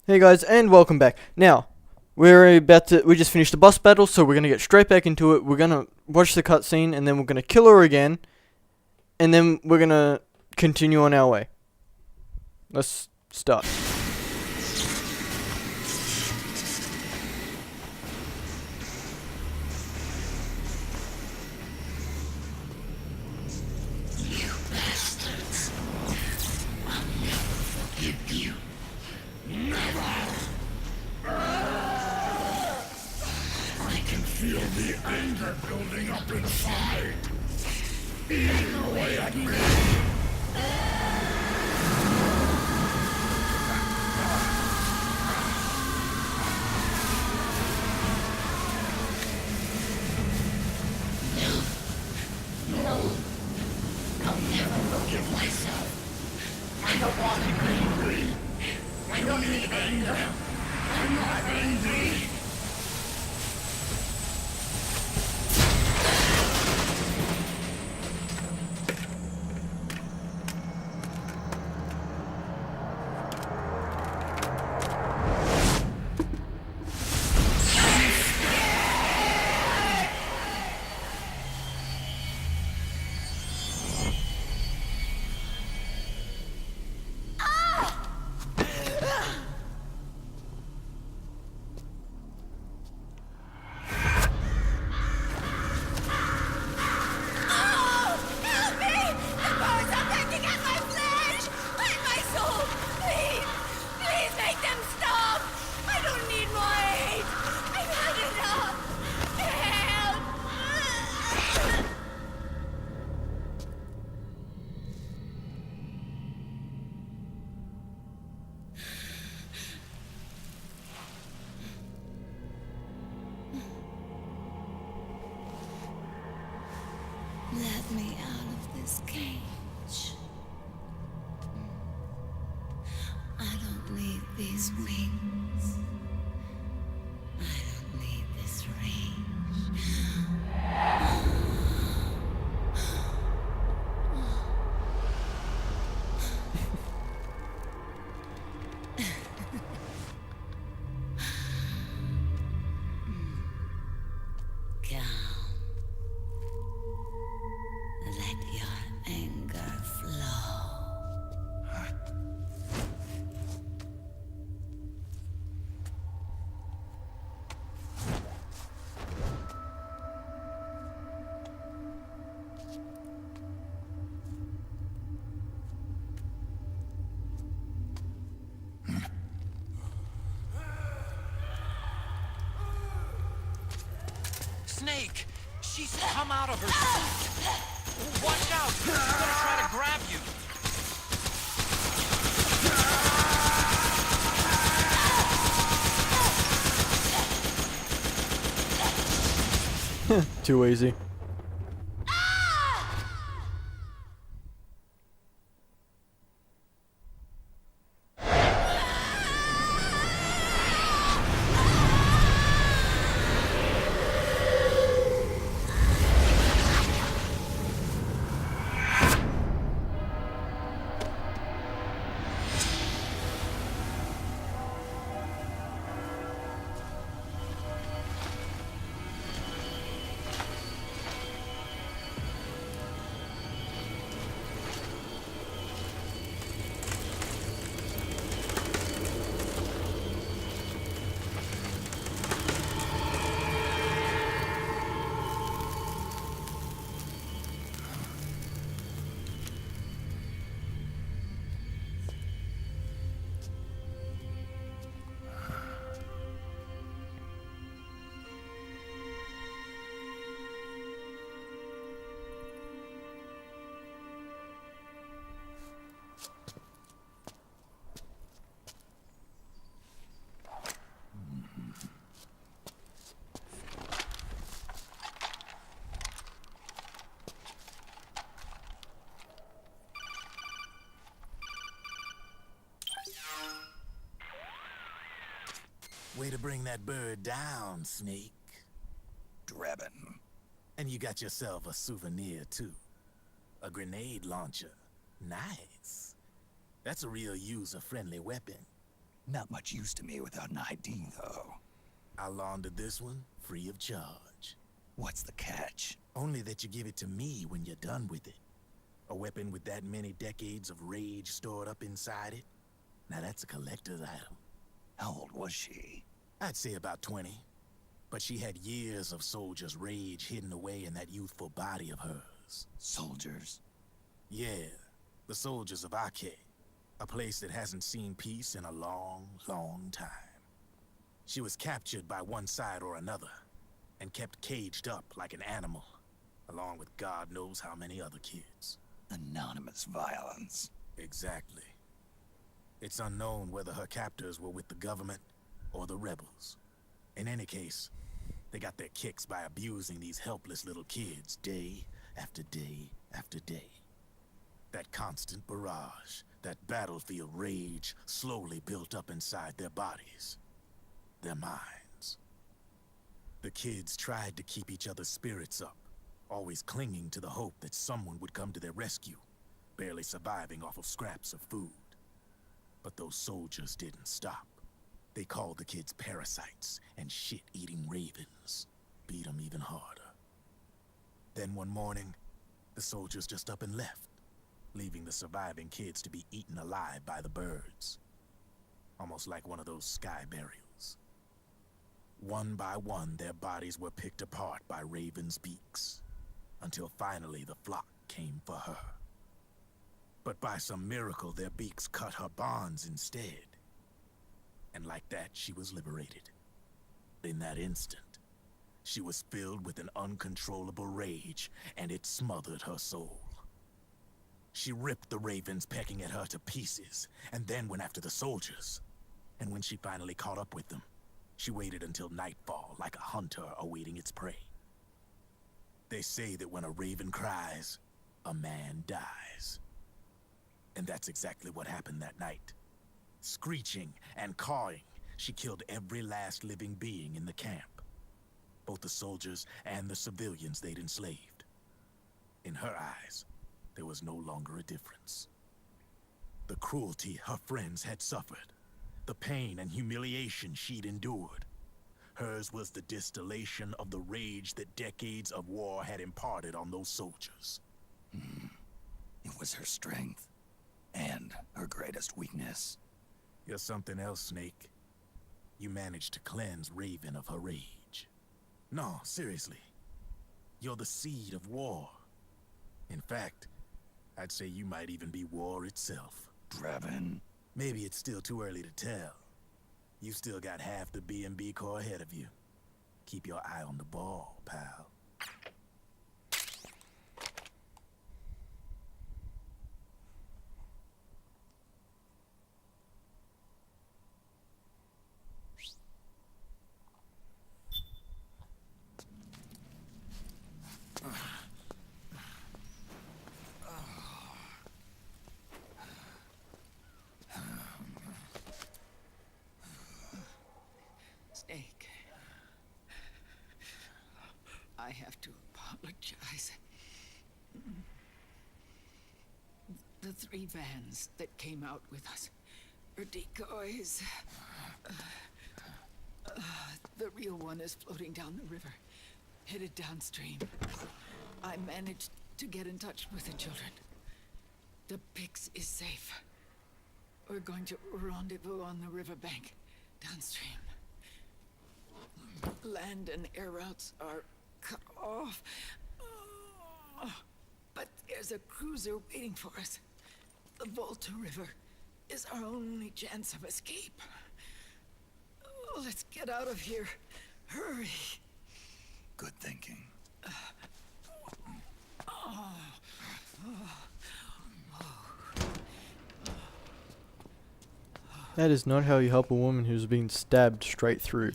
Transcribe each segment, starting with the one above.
Hey guys, and welcome back. Now, we just finished the boss battle, so we're gonna get straight back into it. We're gonna watch the cutscene, and then we're gonna kill her again, and then we're gonna continue on our way. Let's start. You bastards. I'll never forgive you. Never. I can feel the anger building up inside. Eating away at me. No. I'll never forgive myself. I don't want to be angry. I don't need anger. I'm not angry. Let me out of this cage. I don't need these wings. I don't need this range. Calm. Let your anger flow. Snake! She's come out of her suit! Watch out! She's gonna try to grab you! Too easy. Way to bring that bird down, Snake. Drabbin. And you got yourself a souvenir, too. A grenade launcher. Nice. That's a real user-friendly weapon. Not much use to me without an ID, though. I laundered this one free of charge. What's the catch? Only that you give it to me when you're done with it. A weapon with that many decades of rage stored up inside it? Now that's a collector's item. How old was she? I'd say about 20. But she had years of soldiers' rage hidden away in that youthful body of hers. Soldiers? Yeah, the soldiers of Ake. A place that hasn't seen peace in a long, long time. She was captured by one side or another, and kept caged up like an animal, along with God knows how many other kids. Anonymous violence. Exactly. It's unknown whether her captors were with the government or the rebels. In any case, they got their kicks by abusing these helpless little kids day after day after day. That constant barrage, that battlefield rage slowly built up inside their bodies, their minds. The kids tried to keep each other's spirits up, always clinging to the hope that someone would come to their rescue, barely surviving off of scraps of food. But those soldiers didn't stop. They called the kids parasites and shit-eating ravens, beat them even harder. Then one morning, the soldiers just up and left, leaving the surviving kids to be eaten alive by the birds. Almost like one of those sky burials. One by one, their bodies were picked apart by ravens' beaks, until finally the flock came for her. But by some miracle, their beaks cut her bonds instead. And like that, she was liberated. In that instant, she was filled with an uncontrollable rage, and it smothered her soul. She ripped the ravens pecking at her to pieces, and then went after the soldiers. And when she finally caught up with them, she waited until nightfall like a hunter awaiting its prey. They say that when a raven cries, a man dies. And that's exactly what happened that night. Screeching and cawing, she killed every last living being in the camp. Both the soldiers and the civilians they'd enslaved. In her eyes, there was no longer a difference. The cruelty her friends had suffered, the pain and humiliation she'd endured. Hers was the distillation of the rage that decades of war had imparted on those soldiers. It was her strength, and her greatest weakness. You're something else, Snake. You managed to cleanse Raven of her rage. No, seriously. You're the seed of war. In fact, I'd say you might even be war itself. Draven. Maybe it's still too early to tell. You still got half the B&B Corps ahead of you. Keep your eye on the ball, pal. Snake. I have to apologize. The 3 vans that came out with us are decoys. The real one is floating down the river, headed downstream. I managed to get in touch with the children. The Pix is safe. We're going to rendezvous on the riverbank, downstream. Land and air routes are cut off. But there's a cruiser waiting for us. The Volta River is our only chance of escape. Let's get out of here. Hurry. Good thinking. That is not how you help a woman who's being stabbed straight through.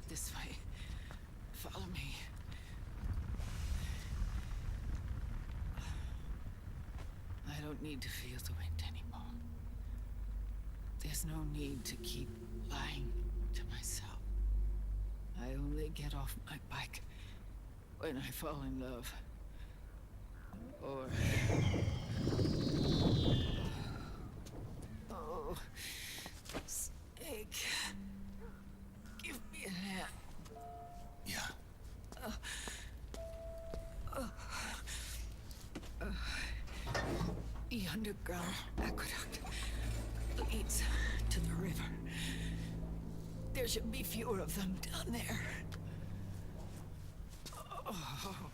This way. Follow me. I don't need to feel the wind anymore. There's no need to keep lying to myself. I only get off my bike when I fall in love. Or... Oh, Snake. Give me a hand. Yeah. The underground aqueduct leads to the river. There should be fewer of them down there. Oh.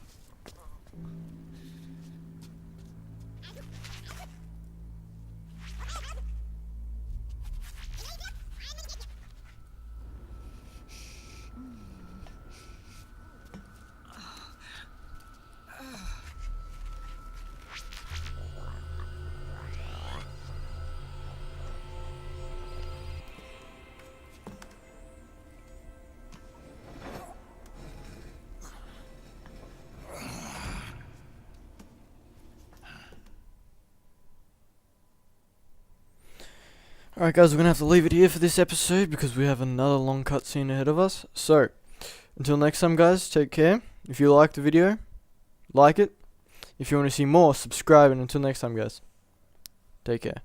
Alright guys, we're going to have to leave it here for this episode because we have another long cutscene ahead of us. So, until next time guys, take care. If you liked the video, like it. If you want to see more, subscribe, and until next time guys, take care.